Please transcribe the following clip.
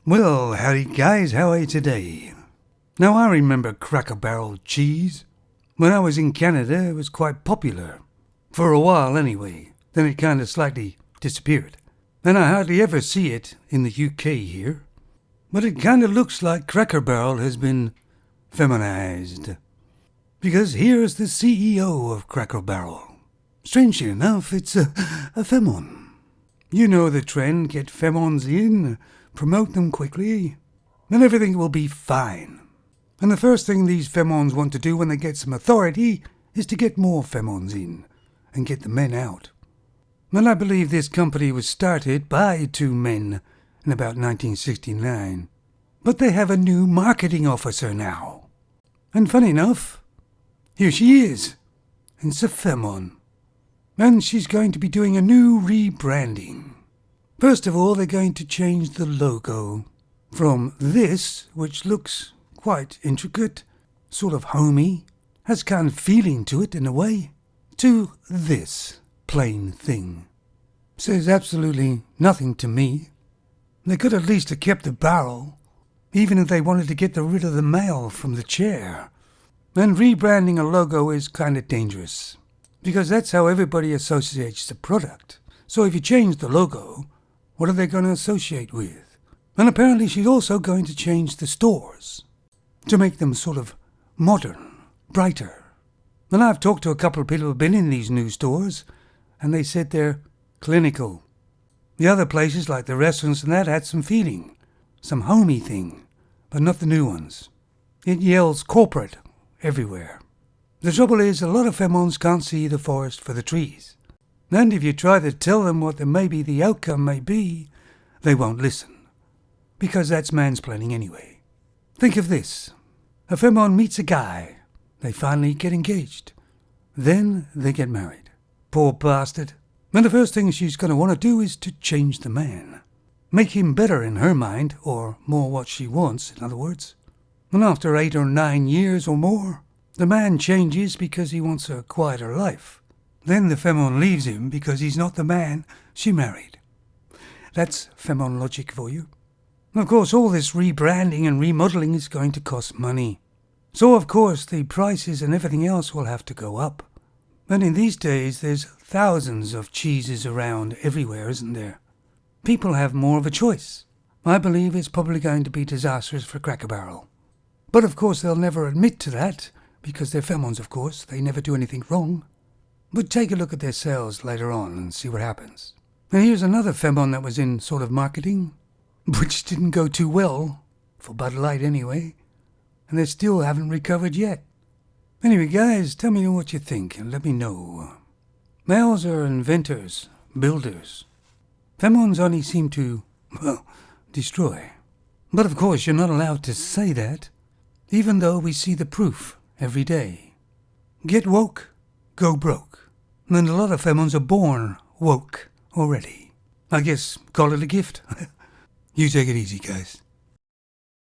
Well, howdy guys, how are you today? Now I remember Cracker Barrel cheese. When I was in Canada, it was quite popular. For a while anyway. Then it kind of slightly disappeared. And I hardly ever see it in the UK here. But it kind of looks like Cracker Barrel has been feminized. Because here's the CEO of Cracker Barrel. Strangely enough, it's a femon. You know the trend, get femons in, promote them quickly, and everything will be fine. And the first thing these femons want to do when they get some authority is to get more femons in and get the men out. And I believe this company was started by two men in about 1969. But they have a new marketing officer now. And funny enough, here she is. It's a femon. And she's going to be doing a new rebranding. First of all, they're going to change the logo from this, which looks quite intricate, sort of homey, has kind of feeling to it in a way, to this plain thing. Says absolutely nothing to me. They could at least have kept the barrel, even if they wanted to get rid of the male from the chair. And rebranding a logo is kind of dangerous, because that's how everybody associates the product. So if you change the logo, what are they going to associate with? And apparently she's also going to change the stores to make them sort of modern, brighter. And I've talked to a couple of people who've been in these new stores, and they said they're clinical. The other places, like the restaurants and that, had some feeling, some homey thing, but not the new ones. It yells corporate everywhere. The trouble is, a lot of femons can't see the forest for the trees. And if you try to tell them what the outcome may be, they won't listen. Because that's mansplaining anyway. Think of this. A femon meets a guy. They finally get engaged. Then they get married. Poor bastard. And the first thing she's going to want to do is to change the man. Make him better in her mind, or more what she wants, in other words. And after 8 or 9 years or more, the man changes because he wants a quieter life. Then the femon leaves him because he's not the man she married. That's femon logic for you. Of course, all this rebranding and remodeling is going to cost money. So, of course, the prices and everything else will have to go up. And in these days, there's thousands of cheeses around everywhere, isn't there? People have more of a choice. I believe it's probably going to be disastrous for Cracker Barrel. But of course, they'll never admit to that, because they're femons, of course. They never do anything wrong. But take a look at their sales later on and see what happens. Now here's another femon that was in sort of marketing, which didn't go too well, for Bud Light anyway, and they still haven't recovered yet. Anyway, guys, tell me what you think and let me know. Males are inventors, builders. Femons only seem to, destroy. But of course, you're not allowed to say that, even though we see the proof every day. Get woke, go broke. And a lot of femons are born woke already. I guess call it a gift. You take it easy, guys.